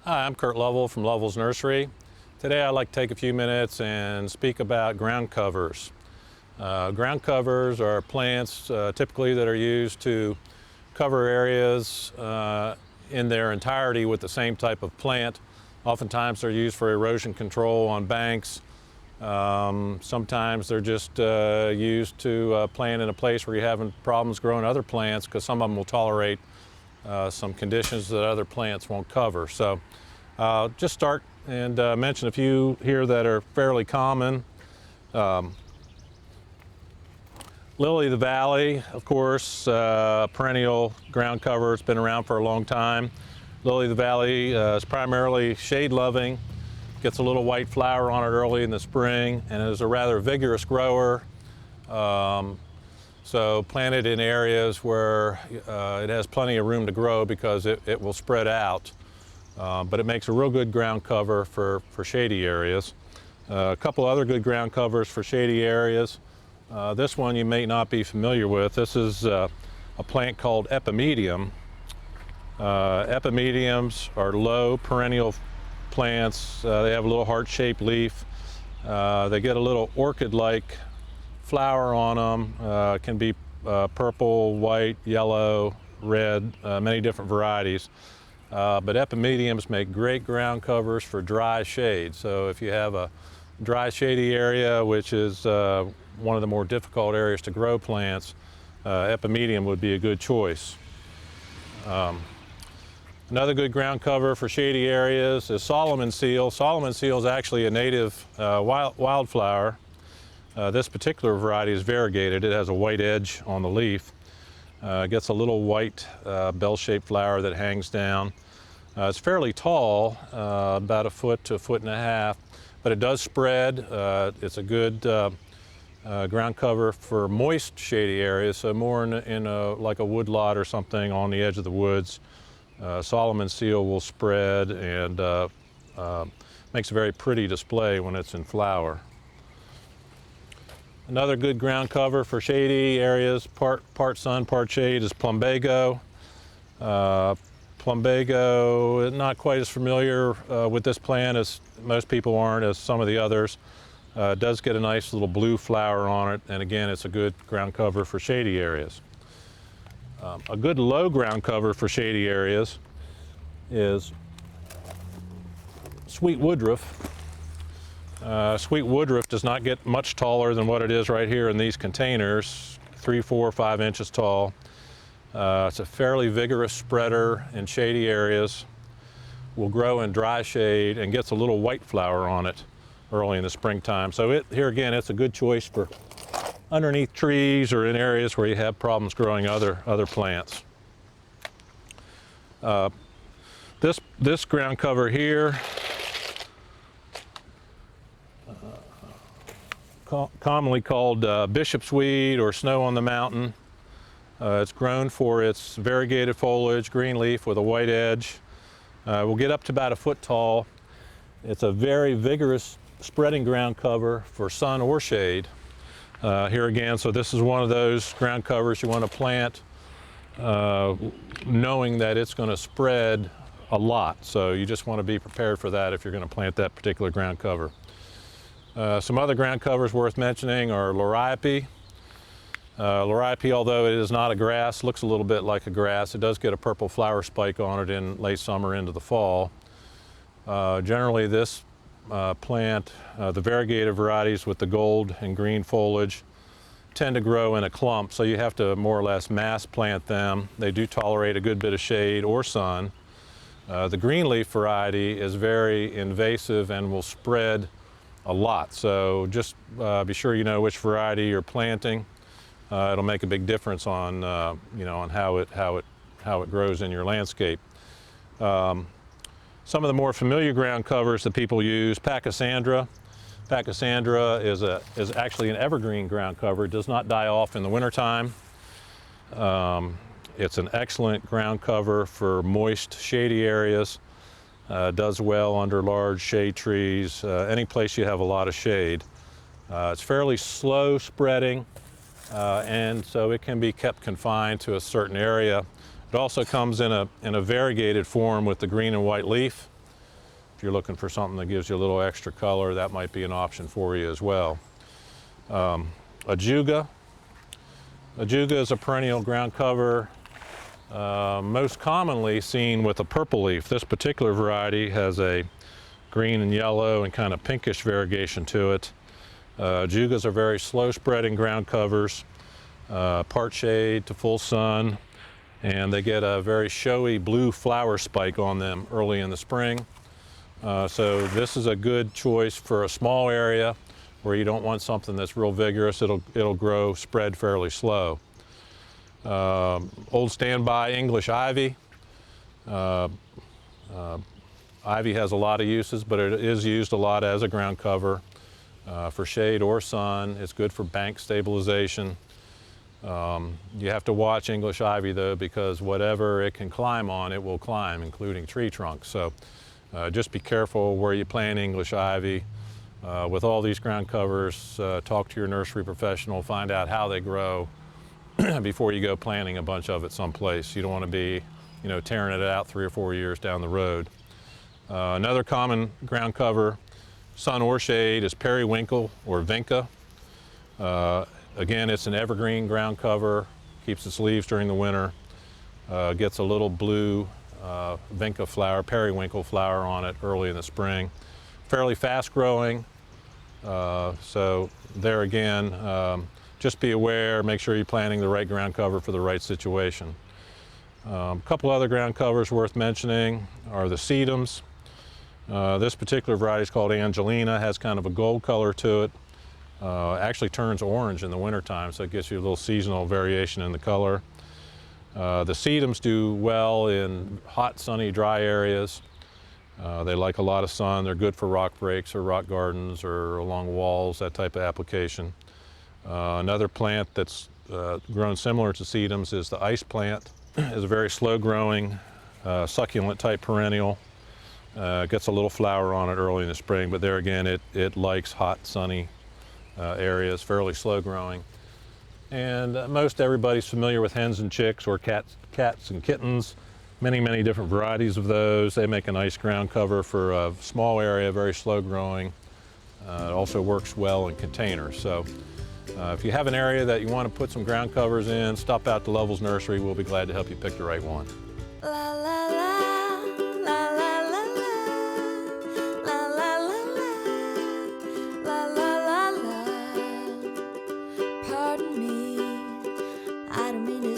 Hi, I'm Kurt Lovell from Lovell's Nursery. Today I'd like to take a few minutes and speak about ground covers. Ground covers are plants typically that are used to cover areas in their entirety with the same type of plant. Oftentimes they're used for erosion control on banks. Sometimes they're just used to plant in a place where you're having problems growing other plants, because some of them will tolerate some conditions that other plants won't cover. So just start and mention a few here that are fairly common. Lily of the valley, of course, perennial ground cover. It's been around for a long time. Lily of the valley is primarily shade loving, gets a little white flower on it early in the spring, and is a rather vigorous grower. So plant it in areas where it has plenty of room to grow, because it will spread out. But it makes a real good ground cover for shady areas. A couple other good ground covers for shady areas. This one you may not be familiar with. This is a plant called epimedium. Epimediums are low perennial plants. They have a little heart-shaped leaf. They get a little orchid-like flower on them. Can be purple, white, yellow, red, many different varieties. But epimediums make great ground covers for dry shade. So if you have a dry, shady area, which is one of the more difficult areas to grow plants, epimedium would be a good choice. Another good ground cover for shady areas is Solomon seal. Solomon seal is actually a native wildflower. This particular variety is variegated. It has a white edge on the leaf. It gets a little white bell-shaped flower that hangs down. It's fairly tall, about 1 foot to 1.5 foot, but it does spread. It's a good ground cover for moist, shady areas, so more in like a wood lot or something on the edge of the woods. Solomon seal will spread and makes a very pretty display when it's in flower. Another good ground cover for shady areas, part sun, part shade, is Plumbago. Plumbago, not quite as familiar with this plant as most people aren't, as some of the others. It does get a nice little blue flower on it, and again, it's a good ground cover for shady areas. A good low ground cover for shady areas is sweet woodruff. Sweet woodruff does not get much taller than what it is right here in these containers, 3, 4, 5 inches tall. It's a fairly vigorous spreader in shady areas, will grow in dry shade, and gets a little white flower on it early in the springtime. So here again, it's a good choice for underneath trees or in areas where you have problems growing other plants. This ground cover here, commonly called bishop's weed or snow on the mountain. It's grown for its variegated foliage, green leaf with a white edge. Will get up to about 1 foot tall. It's a very vigorous spreading ground cover for sun or shade. Here again, so this is one of those ground covers you want to plant knowing that it's going to spread a lot. So you just want to be prepared for that if you're going to plant that particular ground cover. Some other ground covers worth mentioning are liriope. Liriope, although it is not a grass, looks a little bit like a grass. It does get a purple flower spike on it in late summer into the fall. Generally this plant, the variegated varieties with the gold and green foliage, tend to grow in a clump, so you have to more or less mass plant them. They do tolerate a good bit of shade or sun. The green leaf variety is very invasive and will spread a lot, so just be sure you know which variety you're planting. It'll make a big difference on on how it grows in your landscape. Some of the more familiar ground covers that people use, Pachysandra. Pachysandra is actually an evergreen ground cover. It does not die off in the wintertime. It's an excellent ground cover for moist, shady areas. Does well under large shade trees, any place you have a lot of shade. It's fairly slow spreading, and so it can be kept confined to a certain area. It also comes in a variegated form with the green and white leaf. If you're looking for something that gives you a little extra color, that might be an option for you as well. Ajuga. Ajuga is a perennial ground cover, most commonly seen with a purple leaf. This particular variety has a green and yellow and kind of pinkish variegation to it. Ajugas are very slow spreading ground covers, part shade to full sun, and they get a very showy blue flower spike on them early in the spring. So this is a good choice for a small area where you don't want something that's real vigorous. It'll grow, spread fairly slow. Old standby English ivy. Ivy has a lot of uses, but it is used a lot as a ground cover for shade or sun. It's good for bank stabilization. You have to watch English ivy though, because whatever it can climb on, it will climb, including tree trunks. So just be careful where you plant English ivy. With all these ground covers, talk to your nursery professional, find out how they grow before you go planting a bunch of it someplace. You don't want to be, tearing it out 3 or 4 years down the road. Another common ground cover, sun or shade, is periwinkle or vinca. Again, it's an evergreen ground cover, keeps its leaves during the winter, gets a little blue vinca flower, periwinkle flower on it early in the spring. Fairly fast growing, so there again, just be aware, make sure you're planting the right ground cover for the right situation. A couple other ground covers worth mentioning are the sedums. This particular variety is called Angelina, has kind of a gold color to it. Actually turns orange in the wintertime, so it gives you a little seasonal variation in the color. The sedums do well in hot, sunny, dry areas. They like a lot of sun. They're good for rock breaks or rock gardens or along walls, that type of application. Another plant that's grown similar to sedums is the ice plant. It's a very slow growing, succulent type perennial. Gets a little flower on it early in the spring, but there again, it likes hot, sunny areas, fairly slow growing. And most everybody's familiar with hens and chicks, or cats and kittens. Many different varieties of those. They make a nice ground cover for a small area, very slow growing. It also works well in containers. So if you have an area that you want to put some ground covers in, stop out to Lovell's Nursery. We'll be glad to help you pick the right one. La la la, la la la la, la la la la, la la la la. Pardon me, I don't mean to